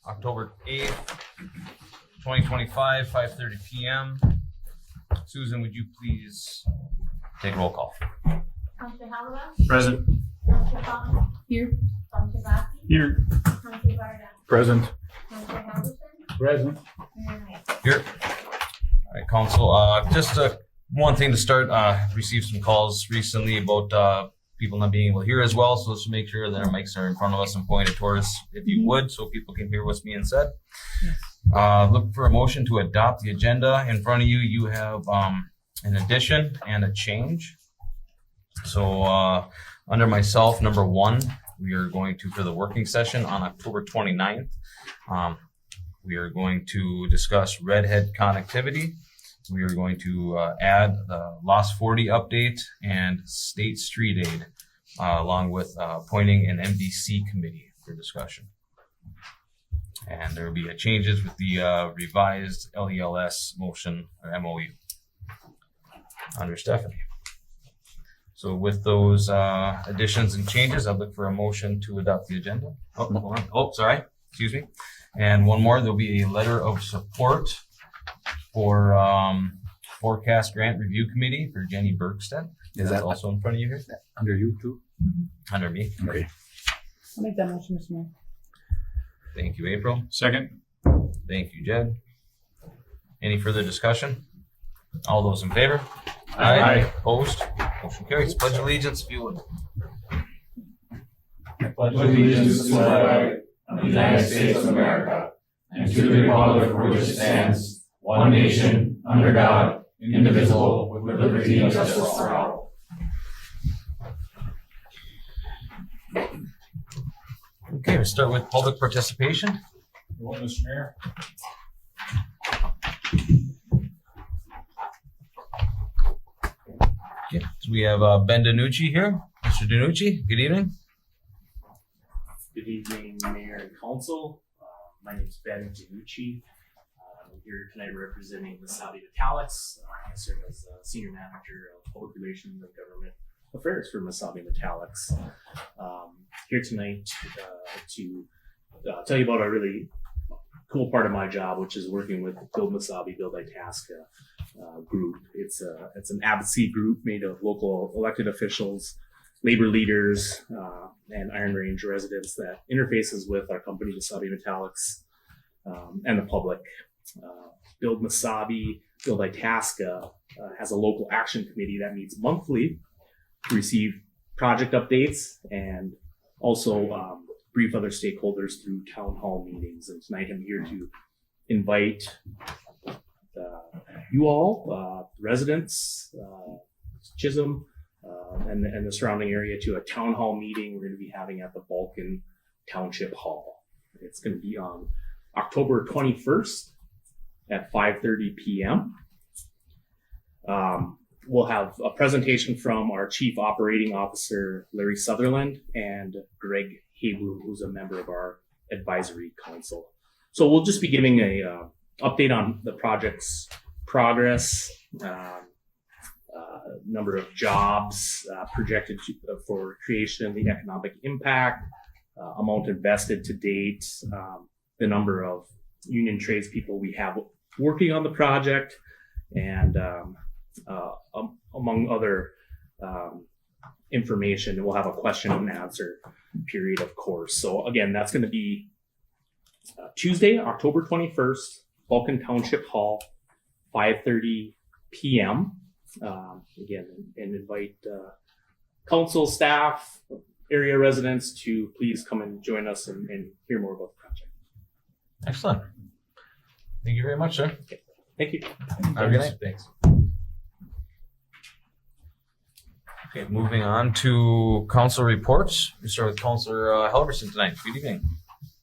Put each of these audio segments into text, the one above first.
October 8th, 2025, 5:30 p.m. Susan, would you please take roll call? Councillor Halleran? Present. Councillor Collins? Here. Councillor Bassey? Here. Councillor Varda? Present. Councillor Halverson? Present. Mayor Knight? Here. All right, Council. Just one thing to start. Received some calls recently about people not being able to hear as well. So let's make sure that our mics are in front of us and pointed towards us, if you would, so people can hear what's being said. Look for a motion to adopt the agenda. In front of you, you have an addition and a change. So under myself, number 1, we are going to, for the working session on October 29th, we are going to discuss Redhead connectivity. We are going to add the Lost 40 update and State Street Aid, along with appointing an MDC committee for discussion. And there will be changes with the revised LELS motion or MOU under Stephanie. So with those additions and changes, I'd look for a motion to adopt the agenda. Oh, hold on. Oh, sorry. Excuse me. And one more, there'll be a letter of support for Forecast Grant Review Committee for Jenny Bergstedt. Is that also in front of you here? Under you too? Under me. Okay. I'll make that motion, Mr. Mayor. Thank you, April. Second. Thank you, Jed. Any further discussion? All those in favor? Aye. Opposed? Motion carries. Pledge allegiance, if you would. I pledge allegiance to the flag of the United States of America and to the republic for which it stands, one nation, under God, indivisible, with liberty and justice for all. Okay, we'll start with public participation. Mr. Mayor. Okay, so we have Ben DiNucci here. Mr. DiNucci, good evening. Good evening, Mayor and Council. My name is Ben DiNucci. I'm here tonight representing Mesabi Metallics. I serve as Senior Manager of Public Relations and Government Affairs for Mesabi Metallics. Here tonight to tell you about a really cool part of my job, which is working with Build Mesabi, Build Itasca group. It's an advocacy group made of local elected officials, labor leaders, and Iron Range residents that interfaces with our company, Mesabi Metallics, and the public. Build Mesabi, Build Itasca has a local action committee that meets monthly to receive project updates and also brief other stakeholders through town hall meetings. And tonight I'm here to invite you all, residents, Chisholm, and the surrounding area to a town hall meeting we're going to be having at the Balkan Township Hall. It's going to be on October 21st at 5:30 p.m. We'll have a presentation from our Chief Operating Officer, Larry Sutherland, and Greg Hayblum, who's a member of our advisory council. So we'll just be giving a update on the project's progress, number of jobs projected for creation, the economic impact, amount invested to date, the number of union tradespeople we have working on the project, and among other information. We'll have a question and answer period, of course. So again, that's going to be Tuesday, October 21st, Balkan Township Hall, 5:30 p.m. Again, and invite council, staff, area residents to please come and join us and hear more about the project. Excellent. Thank you very much, sir. Okay. Thank you. Have a good night. Thanks. Okay, moving on to council reports. We start with Councillor Halverson tonight. Good evening.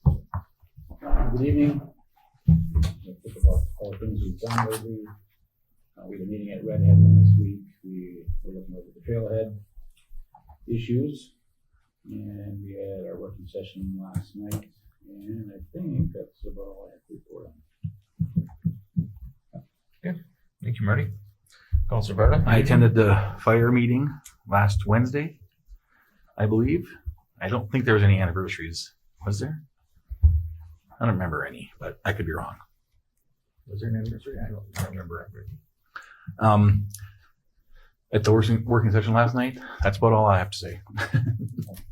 Good evening. We'll talk about all the things we've done lately. We had a meeting at Redhead last week. We were looking over the trailhead issues, and we had our working session last night. And I think that's about all I have to report on. Good. Thank you, Marty. Councillor Barta. I attended the fire meeting last Wednesday, I believe. I don't think there was any anniversaries. Was there? I don't remember any, but I could be wrong. Was there an anniversary? I don't remember. At the working session last night, that's about all I have to say.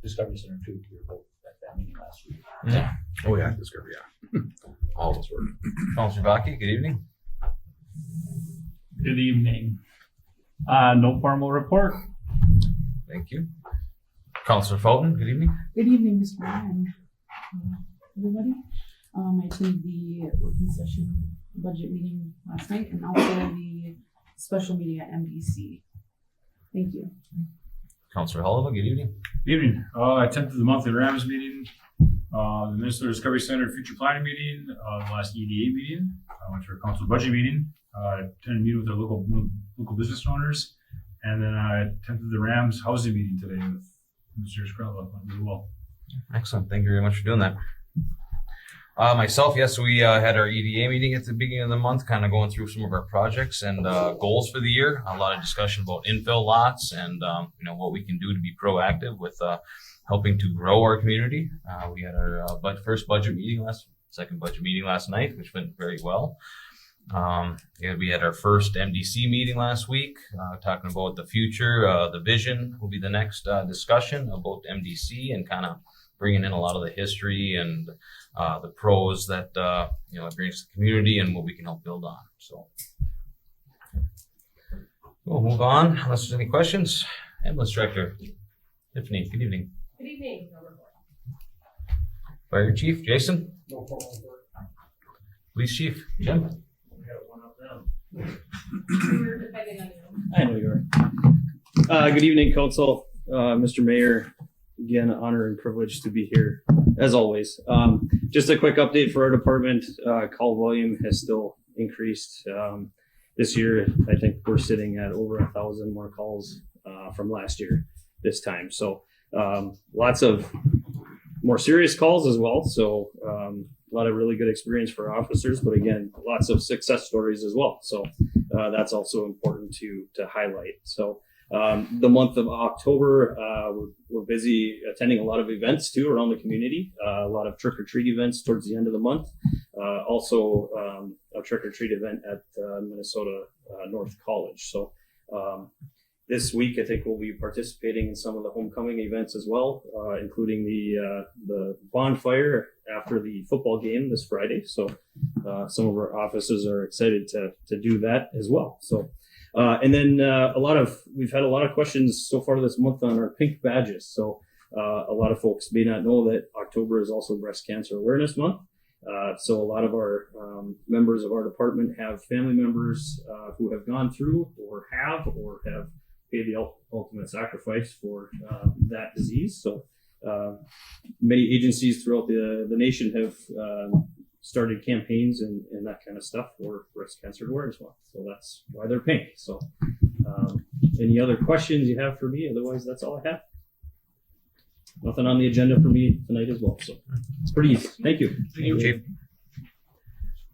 Discovery Center too, we were both at that meeting last week. Yeah. Oh yeah, Discovery, yeah. All those were. Councilor Baki, good evening. Good evening. No formal report. Thank you. Councilor Fulton, good evening. Good evening, Mr. Mayor and everybody. I attended the working session budget meeting last night and also the special meeting at MDC. Thank you. Councilor Oliver, good evening. Good evening. I attended the monthly Rams meeting, the Minnesota Discovery Center future planning meeting, the last EDA meeting. I went to our council budget meeting. Attended a meeting with our local business owners, and then I attended the Rams housing meeting today with Mr. Scrella. Really well. Excellent. Thank you very much for doing that. Myself, yes, we had our EDA meeting at the beginning of the month, kind of going through some of our projects and goals for the year. A lot of discussion about infill lots and what we can do to be proactive with helping to grow our community. We had our second budget meeting last night, which went very well. We had our first MDC meeting last week, talking about the future. The vision will be the next discussion about MDC and kind of bringing in a lot of the history and the pros that it brings to the community and what we can help build on. So we'll move on unless there's any questions. Ambulance Director Tiffany, good evening. Good evening. No report. Fire Chief Jason. No formal report. Police Chief Jim. We got one up them. We're depending on you. I know you are. Good evening, Council, Mr. Mayor. Again, honor and privilege to be here, as always. Just a quick update for our department. Call volume has still increased. This year, I think we're sitting at over 1,000 more calls from last year this time. So lots of more serious calls as well. So a lot of really good experience for our officers, but again, lots of success stories as well. So that's also important to highlight. So the month of October, we're busy attending a lot of events too around the community. A lot of trick-or-treat events towards the end of the month. Also a trick-or-treat event at Minnesota North College. So this week, I think we'll be participating in some of the homecoming events as well, including the bonfire after the football game this Friday. So some of our officers are excited to do that as well. So. And then we've had a lot of questions so far this month on our pink badges. So a lot of folks may not know that October is also Breast Cancer Awareness Month. So a lot of our members of our department have family members who have gone through or have paid the ultimate sacrifice for that disease. So many agencies throughout the nation have started campaigns and that kind of stuff for Breast Cancer Awareness Month. So that's why they're pink. So any other questions you have for me? Otherwise, that's all I have. Nothing on the agenda for me tonight as well. So it's pretty easy. Thank you. Thank you, Chief.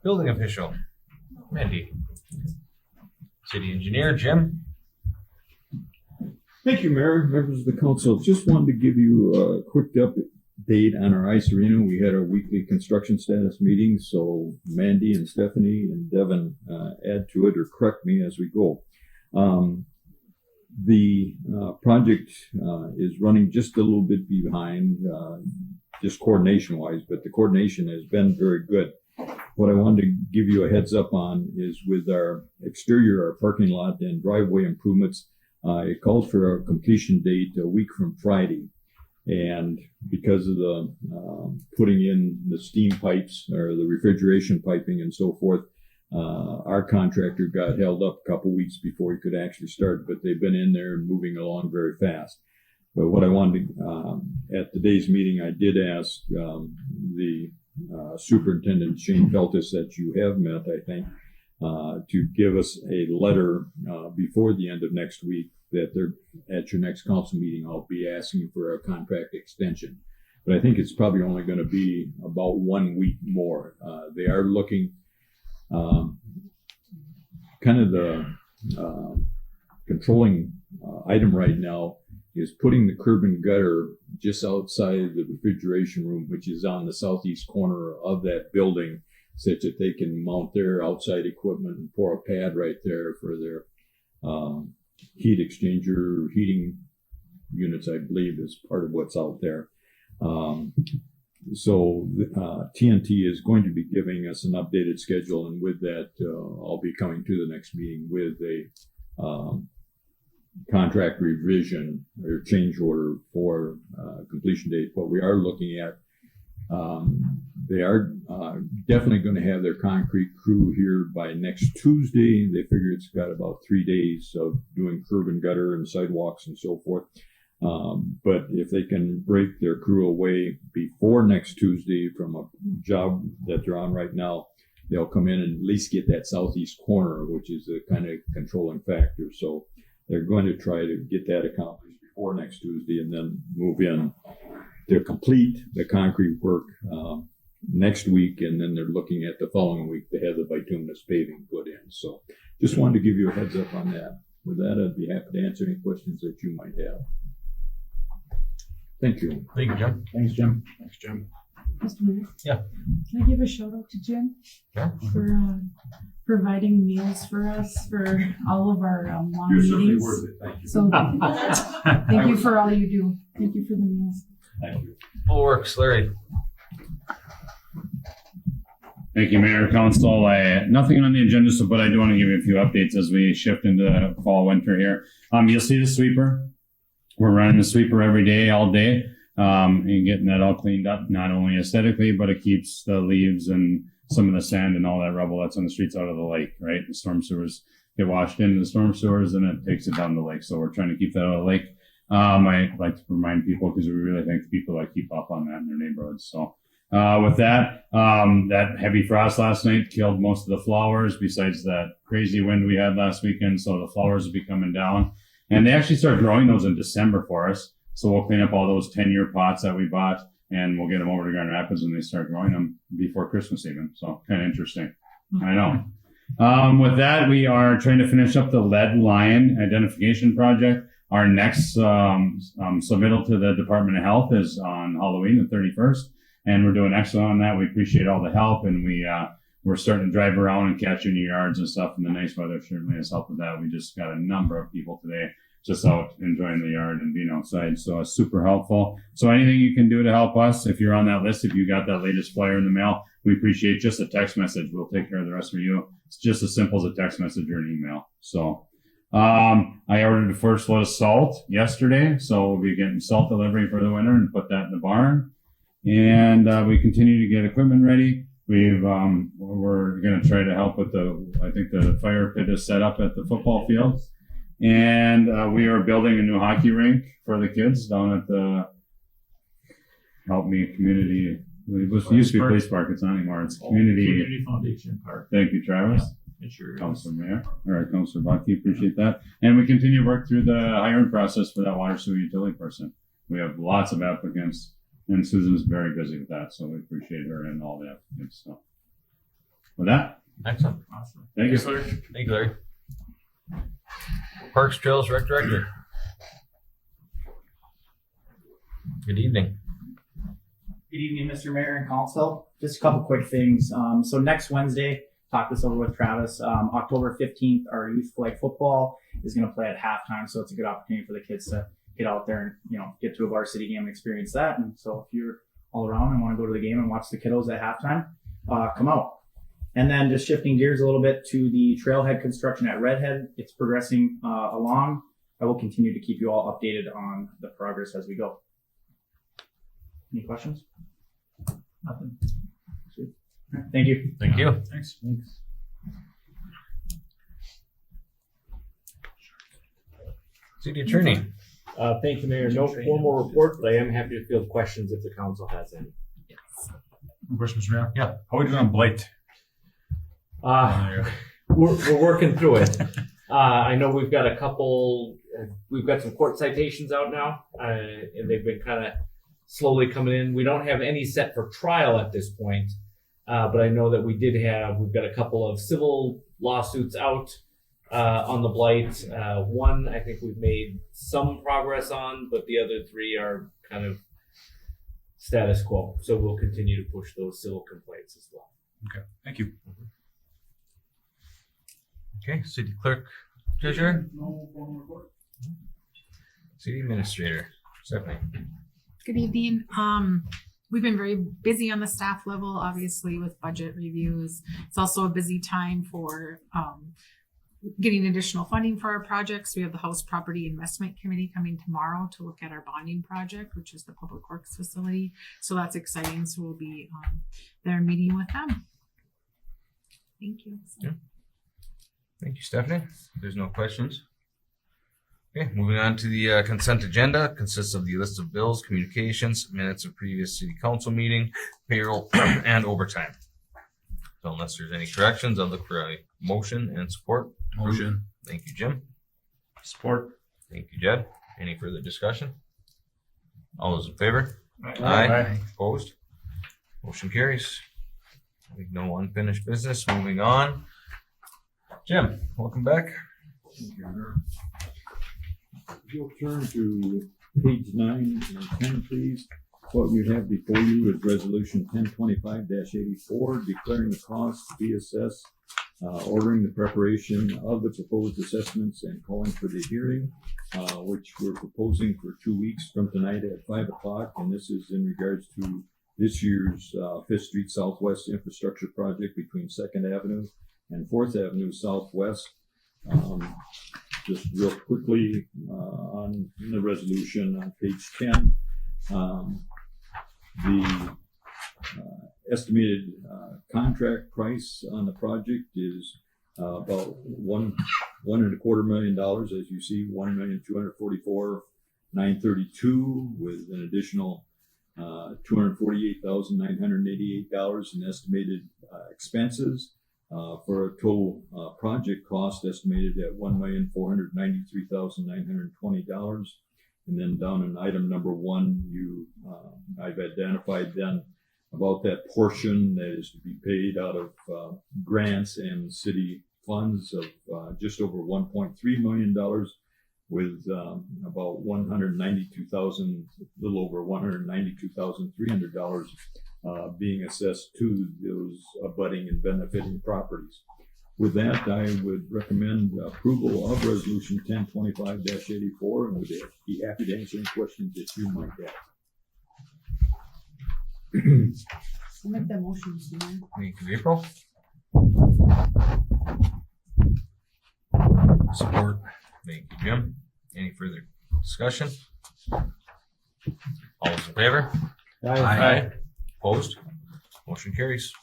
Building Official Mandy. City Engineer Jim. Thank you, Mayor, members of the council. Just wanted to give you a quick update on our ice arena. We had our weekly construction status meeting, so Mandy and Stephanie and Devin add to it or correct me as we go. The project is running just a little bit behind, just coordination-wise, but the coordination has been very good. What I wanted to give you a heads up on is with our exterior, our parking lot and driveway improvements, it calls for a completion date a week from Friday. And because of the putting in the steam pipes or the refrigeration piping and so forth, our contractor got held up a couple weeks before he could actually start, but they've been in there and moving along very fast. But what I wanted to, at today's meeting, I did ask the Superintendent Shane Feltus that you have met, I think, to give us a letter before the end of next week that they're at your next council meeting. I'll be asking for a contract extension, but I think it's probably only going to be about 1 week more. They are looking kind of the controlling item right now is putting the curb and gutter just outside the refrigeration room, which is on the southeast corner of that building, such that they can mount their outside equipment and pour a pad right there for their heat exchanger, heating units, I believe, is part of what's out there. So TNT is going to be giving us an updated schedule, and with that, I'll be coming to the next meeting with a contract revision or change order for completion date. What we are looking at, they are definitely going to have their concrete crew here by next Tuesday. They figure it's got about 3 days of doing curb and gutter and sidewalks and so forth. But if they can break their crew away before next Tuesday from a job that they're on right now, they'll come in and at least get that southeast corner, which is the kind of controlling factor. So they're going to try to get that accomplished before next Tuesday and then move in. They'll complete the concrete work next week, and then they're looking at the following week to have the bituminous paving put in. So just wanted to give you a heads up on that. With that, I'd be happy to answer any questions that you might have. Thank you. Thank you, Jim. Thanks, Jim. Thanks, Jim. Mr. Mayor? Yeah. Can I give a shout out to Jim? Yeah. For providing meals for us for all of our long You're certainly meetings. worth it. Thank you. So thank you for all you do. Thank you for the meals. Thank you. Full works, Larry. Thank you, Mayor, Council. Nothing on the agenda, but I do want to give you a few updates as we shift into fall, winter here. You'll see the sweeper. We're running the sweeper every day, all day, and getting that all cleaned up, not only aesthetically, but it keeps the leaves and some of the sand and all that rubble that's on the streets out of the lake, right? The storm sewers get washed into the storm sewers and it takes it down the lake. So we're trying to keep that out of the lake. I like to remind people because we really thank the people that keep up on that in their neighborhoods. So with that, that heavy frost last night killed most of the flowers besides that crazy wind we had last weekend. So the flowers will be coming down. And they actually start growing those in December for us. So we'll clean up all those 10-year pots that we bought and we'll get them over to Grand Rapids and they start growing them before Christmas even. So kind of interesting. I know. With that, we are trying to finish up the lead line identification project. Our next submittal to the Department of Health is on Halloween, the 31st. And we're doing excellent on that. We appreciate all the help and we're starting to drive around and catch in your yards and stuff. And the nice weather certainly has helped with that. We just got a number of people today just out enjoying the yard and being outside. So it's super helpful. So anything you can do to help us, if you're on that list, if you got that latest flyer in the mail, we appreciate just a text message. We'll take care of the rest for you. It's just as simple as a text message or an email. So I ordered the first load of salt yesterday. So we'll be getting salt delivery for the winter and put that in the barn. And we continue to get equipment ready. We're going to try to help with I think the fire pit is set up at the football field. And we are building a new hockey rink for the kids down at the community. It used to be Police Park. It's not anymore. It's Community Foundation Park. Thank you, Travis. It sure is. Councilor Mayor. All right, Councilor Bucky, appreciate that. And we continue to work through the hiring process for that water sewer utility person. We have lots of applicants. And Susan's very busy with that, so we appreciate her and all the applicants. So, with that, Excellent. Awesome. thank you. Thank you, Larry. Parks, Trails, Rec Director. Good evening. Good evening, Mr. Mayor and Council. Just a couple quick things. So next Wednesday, talk this over with Travis. October 15th, our youth flag football is going to play at halftime, so it's a good opportunity for the kids to get out there and, get to a varsity game and experience that. And so if you're all around and want to go to the game and watch the kiddos at halftime, come out. And then just shifting gears a little bit to the trailhead construction at Redhead. It's progressing along. I will continue to keep you all updated on the progress as we go. Any questions? Nothing. Thank you. Thank you. Thanks. City Attorney. Thank you, Mayor. No formal report, but I am happy to field questions if the council has any. Questions, Mayor? Yeah. How are we doing on blight? We're working through it. I know we've got we've got some court citations out now, and they've been kind of slowly coming in. We don't have any set for trial at this point, but I know that we've got a couple of civil lawsuits out on the blight. One, I think we've made some progress on, but the other three are kind of status quo. So we'll continue to push those civil complaints as well. Okay, thank you. Okay, city clerk, treasurer, No formal report. city administrator, Stephanie. Good evening. We've been very busy on the staff level, obviously with budget reviews. It's also a busy time for getting additional funding for our projects. We have the House Property Investment Committee coming tomorrow to look at our bonding project, which is the Public Works facility. So that's exciting. So we'll be there meeting with them. Thank you. Yeah. Thank you, Stephanie. There's no questions. Okay, moving on to the consent agenda. Consists of the list of bills, communications, minutes of previous city council meeting, payroll, and overtime. So unless there's any corrections, I'll look for a motion and support. Motion. Thank you, Jim. Support. Thank you, Jed. Any further discussion? All those in favor? Aye. Opposed? Motion carries. I think no unfinished business. Moving on. Jim, welcome back. If you'll turn to page 9 and 10, please. What you have before you is resolution 1025-84, declaring the cost to be assessed, ordering the preparation of the proposed assessments and calling for the hearing, which we're proposing for 2 weeks from tonight at 5 o'clock. And this is in regards to this year's 5th Street Southwest infrastructure project between 2nd Avenue and 4th Avenue Southwest. Just real quickly on the resolution on page 10, the estimated contract price on the project is about $1.25 million, as you see, $1,244,932, with an additional $248,988 in estimated expenses. For a total project cost estimated at $1,493,920. And then down in item number 1, I've identified then about that portion that is to be paid out of grants and city funds of just over $1.3 million, with about $192,000, a little over $192,300 being assessed to those abutting and benefiting properties. With that, I would recommend approval of resolution 1025-84 and would be happy to answer any questions that you might have. I'll make that motion, Mr. Mayor. Thank you, April. Support. Thank you, Jim. Any further discussion? All those in favor? Aye. Opposed? Motion carries.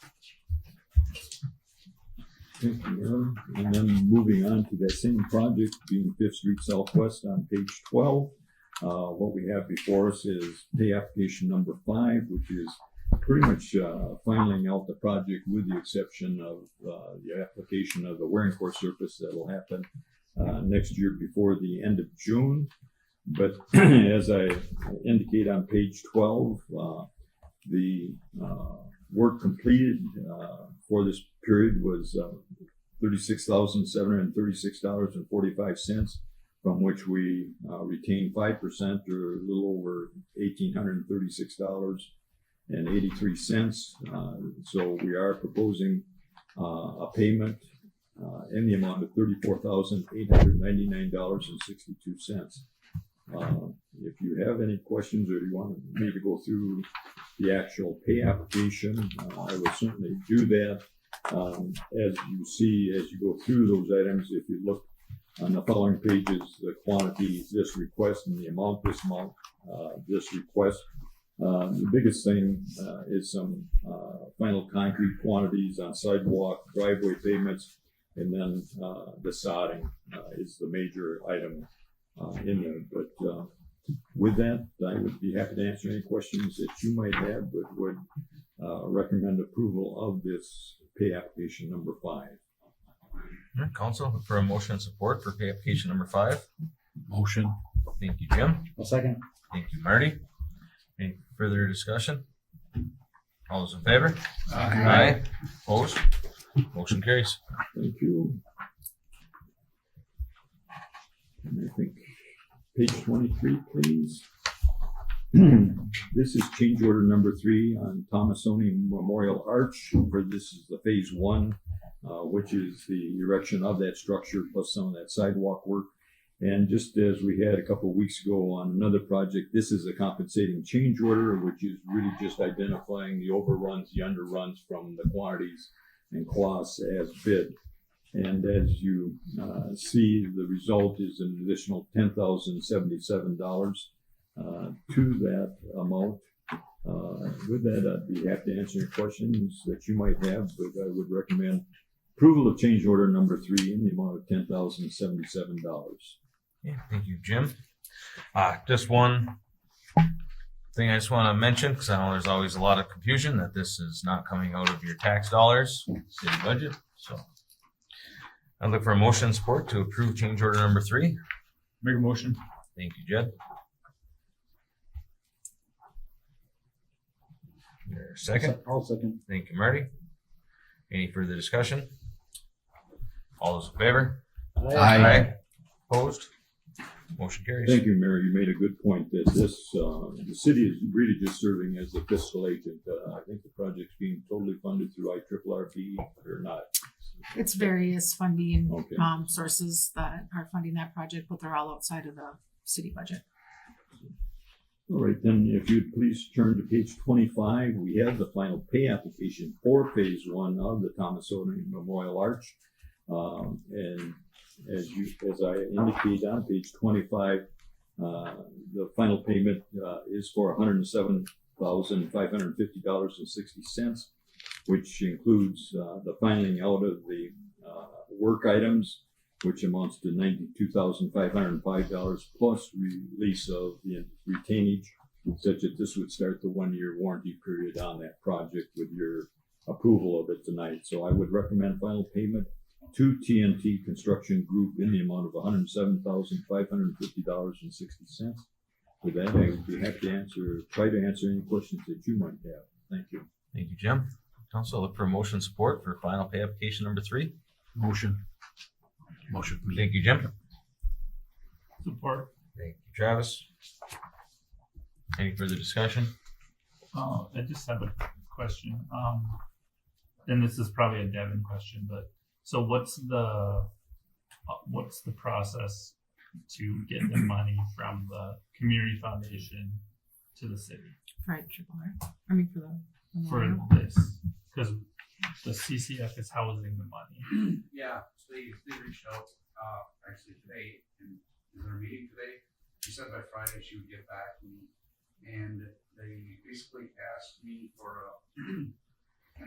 Thank you, Aaron. And then moving on to that same project, being 5th Street Southwest on page 12. What we have before us is pay application number 5, which is pretty much filing out the project with the exception of the application of the wearing course surface that will happen next year before the end of June. But as I indicate on page 12, the work completed for this period was $36,736.45, from which we retained 5%, or a little over $1,836.83. So we are proposing a payment in the amount of $34,899.62. If you have any questions or you want me to go through the actual pay application, I will certainly do that. As you see, as you go through those items, if you look on the following pages, the quantity this request and the amount this request. The biggest thing is some final concrete quantities on sidewalk, driveway pavements, and then the sodding is the major item in there. But with that, I would be happy to answer any questions that you might have, but would recommend approval of this pay application number 5. Council, for a motion and support for pay application number 5. Motion. Thank you, Jim. A second. Thank you, Marty. Any further discussion? All those in favor? Aye. Opposed? Motion carries. Thank you. And I think page 23, please. This is change order number 3 on Thomasoni Memorial Arch. For this is the phase 1, which is the erection of that structure plus some of that sidewalk work. And just as we had a couple of weeks ago on another project, this is a compensating change order, which is really just identifying the overruns, the underruns from the quantities and costs as bid. And as you see, the result is an additional $10,077 to that amount. With that, I'd be happy to answer any questions that you might have, but I would recommend approval of change order number 3 in the amount of $10,077. Yeah, thank you, Jim. Just one thing I just want to mention, because I know there's always a lot of confusion that this is not coming out of your tax dollars, city budget. So I look for a motion and support to approve change order number 3. Make a motion. Thank you, Jed. There, second. I'll second. Thank you, Marty. Any further discussion? All those in favor? Aye. Opposed? Motion carries. Thank you, Mayor. You made a good point that this, the city is really just serving as the fiscal agent. I think the project's being totally funded through IRRB or not. It's various funding Okay. sources that are funding that project, but they're all outside of the city budget. All right, then if you'd please turn to page 25, we have the final pay application for phase 1 of the Thomasoni Memorial Arch. And as I indicate on page 25, the final payment is for $107,550.60, which includes the filing out of the work items, which amounts to $92,505 plus release of the retainage, such that this would start the 1-year warranty period on that project with your approval of it tonight. So I would recommend final payment to TNT Construction Group in the amount of $107,550.60. With that, I would be happy to try to answer any questions that you might have. Thank you. Thank you, Jim. Council, I look for a motion and support for final pay application number 3. Motion. Motion. Thank you, Jim. Support. Thank you, Travis. Any further discussion? I just have a question. And this is probably a Devin question, but so what's the process to get the money from the community foundation to the city Right, triple R. I mean, for the for memorial. this? Because the CCF is housing the money. Yeah, so they reached out actually today, and in their meeting today, she said by Friday she would get back to me, and they basically asked me for an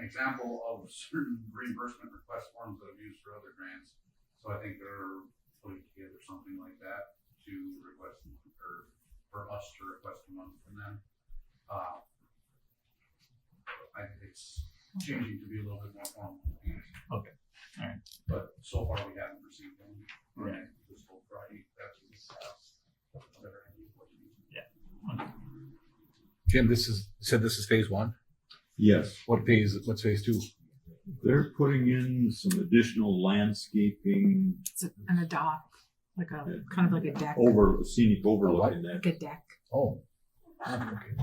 example of certain reimbursement request forms that I've used for other grants. So I think they're putting together something like that to request, or for us to request money from them. I think it's changing to be a little bit more formal. Okay, all right. But so far we haven't received them. Right. This whole Friday, that's better idea what to do. Yeah. Okay. Jim, this is phase 1. Yes. What's phase 2? They're putting in some additional landscaping And a dock, like a kind of like a deck. over scenic overlook in that Like a deck. Oh.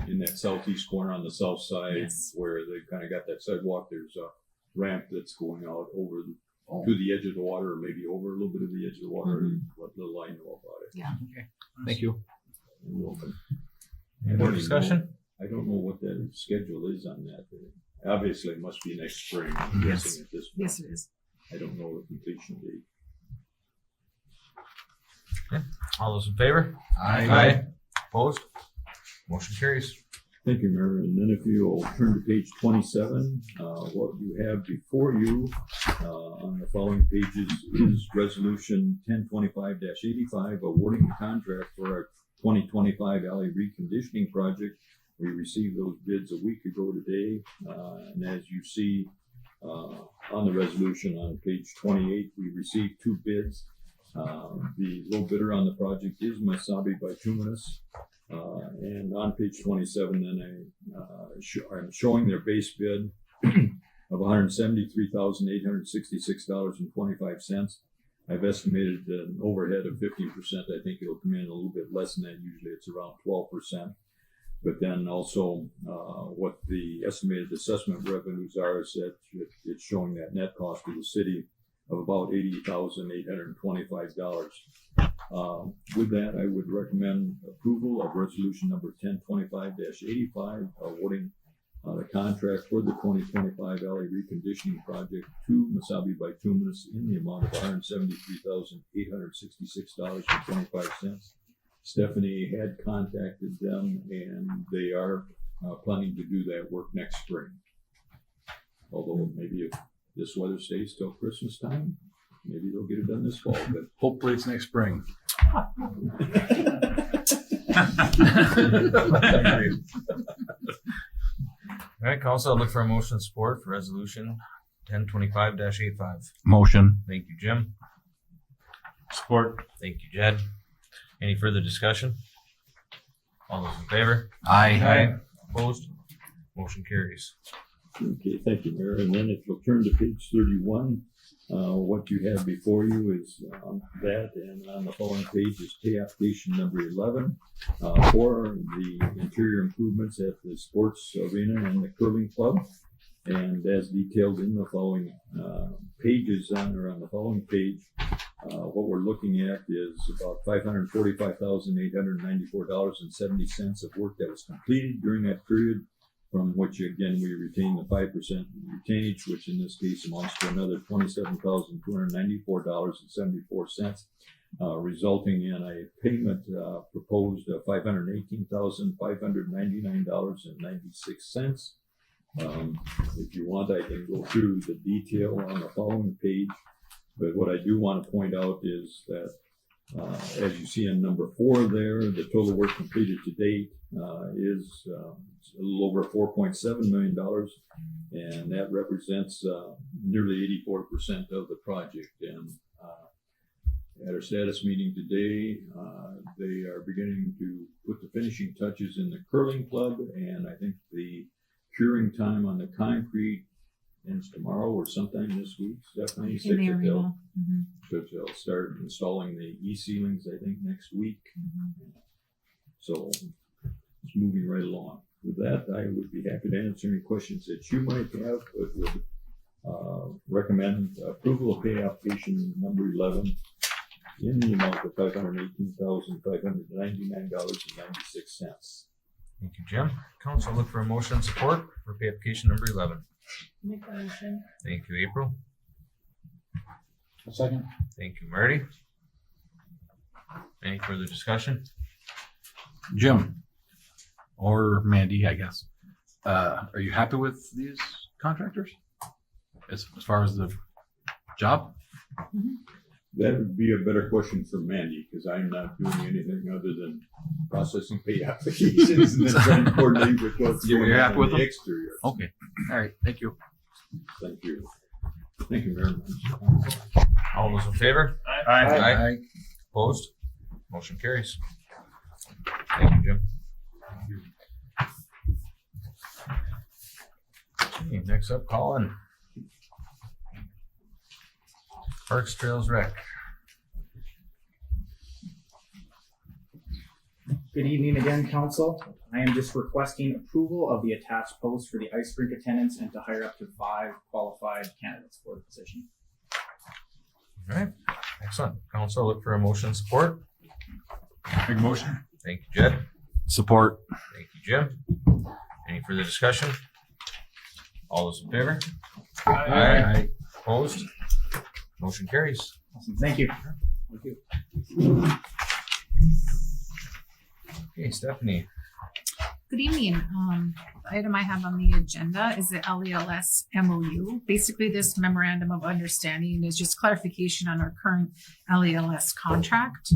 in that southeast corner on the south side, Yes. where they've kind of got that sidewalk. There's a ramp that's going out over Oh. to the edge of the water, or maybe over a little bit of the edge of the water. Mhm. What little I know about it. Yeah. Okay. Thank you. You're welcome. Any more discussion? I don't know what that schedule is on that. Obviously, it must be next spring. I'm guessing at this point. Yes, it is. I don't know the completion date. All those in favor? Aye. Opposed? Motion carries. Thank you, Mayor. And then if you'll turn to page 27, what you have before you on the following pages is Resolution 1025-85, awarding the contract for our 2025 alley reconditioning project. We received those bids a week ago today. And as you see on the resolution on page 28, we received 2 bids. The low bidder on the project is Masabi Bituminous. And on page 27, then I'm showing their base bid of $173,866.25. I've estimated an overhead of 15%. I think it'll come in a little bit less than that. Usually it's around 12%. But then also what the estimated assessment revenues are is that it's showing that net cost to the city of about $80,825. With that, I would recommend approval of resolution number 1025-85, awarding the contract for the 2025 alley reconditioning project to Mesabi Bituminous in the amount of $173,866.25. Stephanie had contacted them, and they are planning to do that work next spring. Although maybe if this weather stays till Christmas time, maybe they'll get it done this fall. But Hopefully it's next spring. All right, council, I'll look for a motion of support for resolution 1025-85. Motion. Thank you, Jim. Support. Thank you, Jed. Any further discussion? All those in favor? Aye. Opposed? Motion carries. Okay, thank you, Mayor. And then if you'll turn to page 31, what you have before you is that, and on the following page is pay application number 11 for the interior improvements at the sports arena and the curling club. And as detailed in the following pages on the following page, what we're looking at is about $545,894.70 of work that was completed during that period, from which again we retain the 5% retainage, which in this case amounts to another $27,294.74, resulting in a payment proposed of $518,599.96. If you want, I can go through the detail on the following page, but what I do want to point out is that as you see in number 4 there, the total work completed to date is a little over $4.7 million, and that represents nearly 84% of the project. And at our status meeting today, they are beginning to put the finishing touches in the curling club, and I think the curing time on the concrete ends tomorrow or sometime this week. Stephanie said that they'll start installing the e-ceilings, I think, next week. So it's moving right along. With that, I would be happy to answer any questions that you might have, but would recommend approval of pay application number 11 in the amount of $518,599.96. Thank you, Jim. Council, look for a motion of support for pay application number 11. Make the motion. Thank you, April. A second. Thank you, Marty. Any further discussion? Jim, or Mandy, I guess. Are you happy with these contractors as far as the job? That would be a better question for Mandy, because I'm not doing anything other than processing pay applications and then trying to coordinate with what's going You're on happy with the them? exterior. Okay. All right. Thank you. Thank you. Thank you very much. All those in favor? Aye. Opposed? Motion carries. Thank you, Jim. Okay, next up, Colin. Parks, Trails, Rec. Good evening again, council. I am just requesting approval of the attached post for the ice rink attendants and to hire up to 5 qualified candidates for the position. All right, excellent. Council, look for a motion support. Make motion. Thank you, Jed. Support. Thank you, Jim. Any further discussion? All those in favor? Aye. Opposed? Motion carries. Awesome. Thank you. Thank you. Okay, Stephanie. Good evening. The item I have on the agenda is the LELS MOU. Basically, this memorandum of understanding is just clarification on our current LELS contract.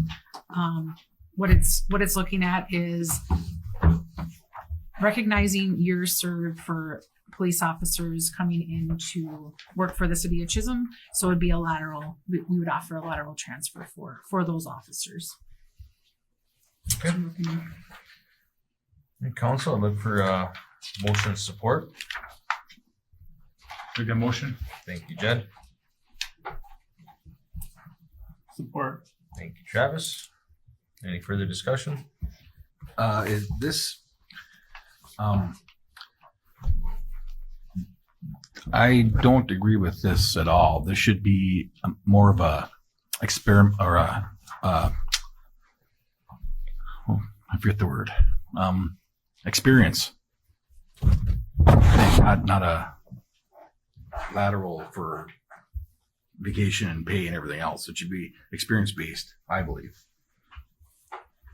What it's looking at is recognizing years served for police officers coming in to work for the city of Chisholm. So it'd be a lateral. We would offer a lateral transfer for those officers. Okay. And council, look for motion support. Make that motion. Thank you, Jed. Support. Thank you, Travis. Any further discussion? Is this, I don't agree with this at all. This should be more of a experiment or oh, I forget the word. Experience. Not a lateral for vacation and pay and everything else. It should be experience based, I believe.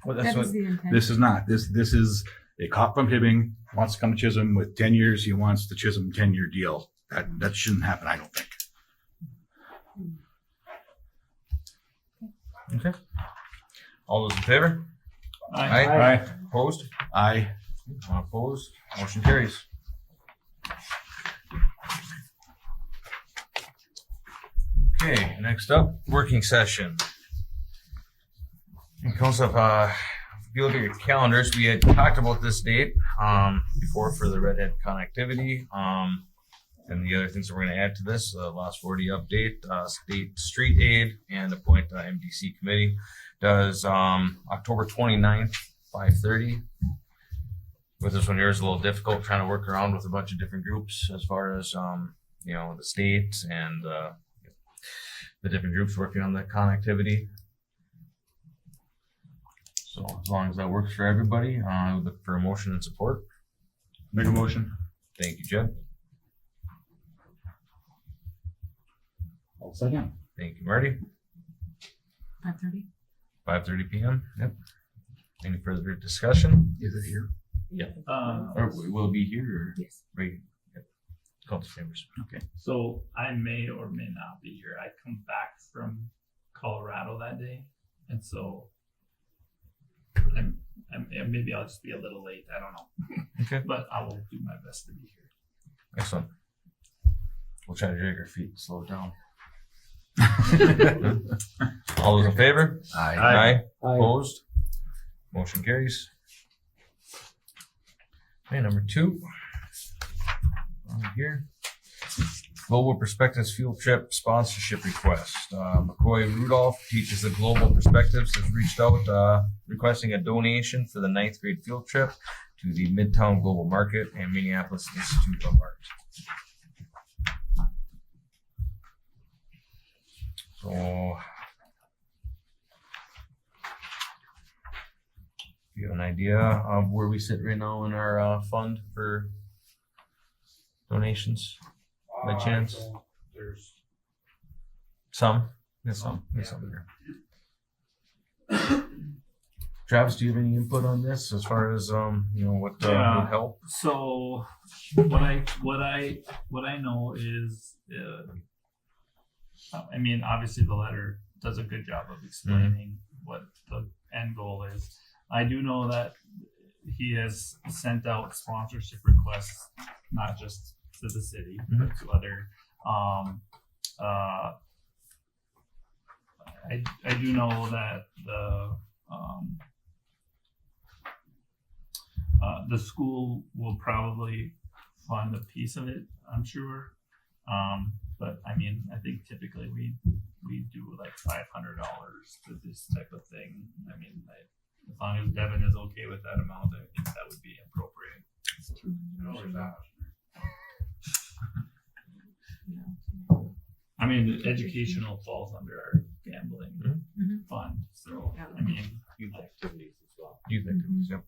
Well, That is the intent. This is not. This is a cop from Hibbing wants to come to Chisholm with 10 years. He wants the Chisholm 10-year deal. That shouldn't happen, I don't think. Okay. All those in favor? Aye. Aye. Opposed? Aye. Not opposed. Motion carries. Okay, next up, working session. And council, if you look at your calendars, we had talked about this date before for the redhead connectivity. And the other things that we're going to add to this, last 40 update, state street aid, and appoint MDC committee. Does October 29th, 5:30. With this one here is a little difficult trying to work around with a bunch of different groups as far as the state and the different groups working on the connectivity. So as long as that works for everybody, I would look for a motion and support. Make a motion. Thank you, Jed. I'll second. Thank you, Marty. 5:30. 5:30 p.m. Yep. Any further discussion? Is it here? Or will it be here or Yes. right? Yep. Council chambers. Okay. So I may or may not be here. I come back from Colorado that day, and so I'm maybe I'll just be a little late. I don't know. Okay. But I will do my best to be here. Excellent. We'll try to drag our feet and slow it down. All those in favor? Aye. Aye. Opposed? Motion carries. Okay, number 2. On here. Global Perspectives Field Trip Sponsorship Request. McCoy Rudolph teaches the Global Perspectives has reached out requesting a donation for the 9th grade field trip to the Midtown Global Market and Minneapolis Institute of Art. So, you have an idea of where we sit right now in our fund for donations? By chance? There's Some. Yes, some. Yes, some there. Travis, do you have any input on this as far as what would help? So what I know is, I mean, obviously the letter does a good job of explaining what the end goal is. I do know that he has sent out sponsorship requests, not just to the city, but to other. I do know that the school will probably fund a piece of it, I'm sure. But I mean, I think typically we do like $500 to this type of thing. I mean, as long as Devin is okay with that amount, I think that would be appropriate. I mean, educational falls under our gambling fund, so I mean, Youth activities as well. Youth activities, yep.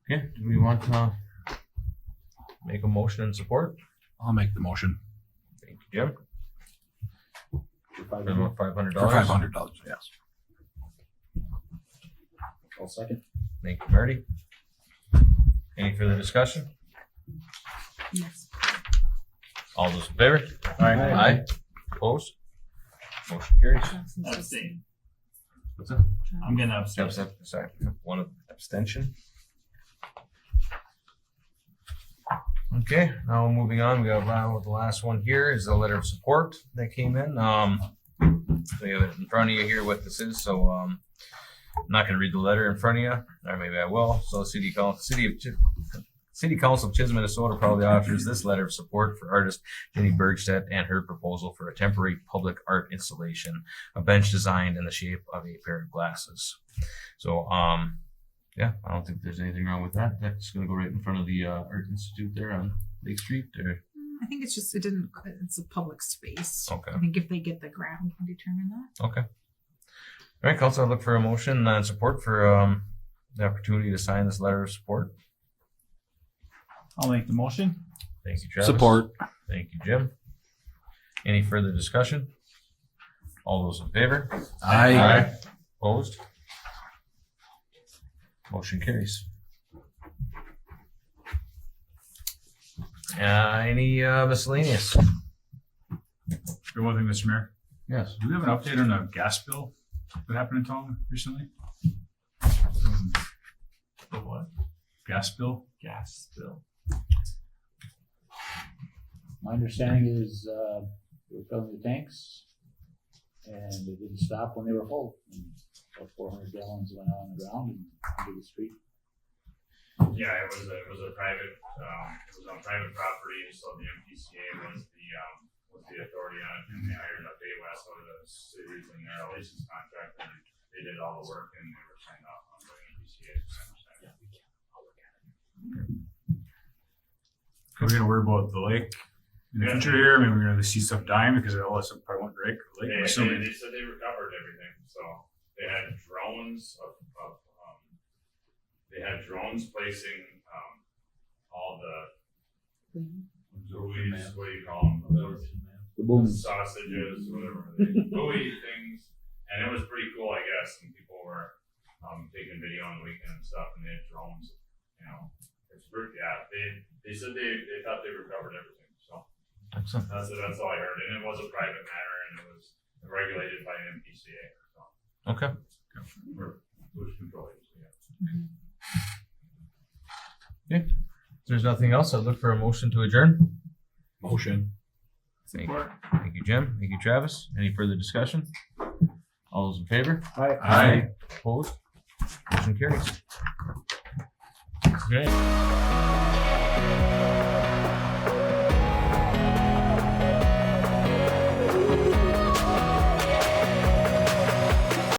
Okay, do we want to make a motion in support? I'll make the motion. Thank you, Jim. For $500. For $500, yes. I'll second. Thank you, Marty. Any further discussion? Yes. All those in favor? Aye. Opposed? Motion carries. abstain. What's that? I'm gonna abstain. Sorry, one abstention. Okay, now moving on, we got the last one here is a letter of support that came in. So you have it in front of you here what this is, so I'm not gonna read the letter in front of you, or maybe I will. So City of City Council of Chisholm, Minnesota proudly offers this letter of support for artist Jenny Bergstedt and her proposal for a temporary public art installation, a bench designed in the shape of a pair of glasses. So, yeah, I don't think there's anything wrong with that. That's going to go right in front of the Art Institute there on Lake Street. Or I think it's just, it's a public space. Okay. I think if they get the grant, we can determine that. Okay. All right, Council, I look for a motion and support for the opportunity to sign this letter of support. I'll make the motion. Thank you, Travis. Support. Thank you, Jim. Any further discussion? All those in favor? Aye. Opposed? Motion carries. Any miscellaneous? One thing, Mr. Mayor. Yes. Do we have an update on the gas bill that happened in town recently? The what? Gas bill? Gas bill. My understanding is, they were filling the tanks and they didn't stop when they were full. And about 400 gallons went out on the ground and into the street. Yeah, it was a private, it was on private property, so the MPCA was the authority on it, and they hired a Bay West out of the city using their license contract, and they did all the work, and they were signed off on the MPCA. Are we gonna worry about the lake in the future here? I mean, we're gonna see stuff dying because all this stuff probably won't break the lake. I'm assuming. They said they recovered everything, so they had drones they had drones placing all the buoys, what do you call them? The boom. Sausages, whatever, buoy things, and it was pretty cool, I guess. And people were taking video on the weekend and stuff, and they had drones. You know, it's pretty. Yeah, they said they thought they recovered everything. So Excellent. that's all I heard, and it was a private matter, and it was regulated by an MPCA. So. Okay. Or pollution control agency. Okay. If there's nothing else, I'd look for a motion to adjourn. Motion. Thank you, Jim. Thank you, Travis. Any further discussion? All those in favor? Aye. Opposed? Motion carries. Okay.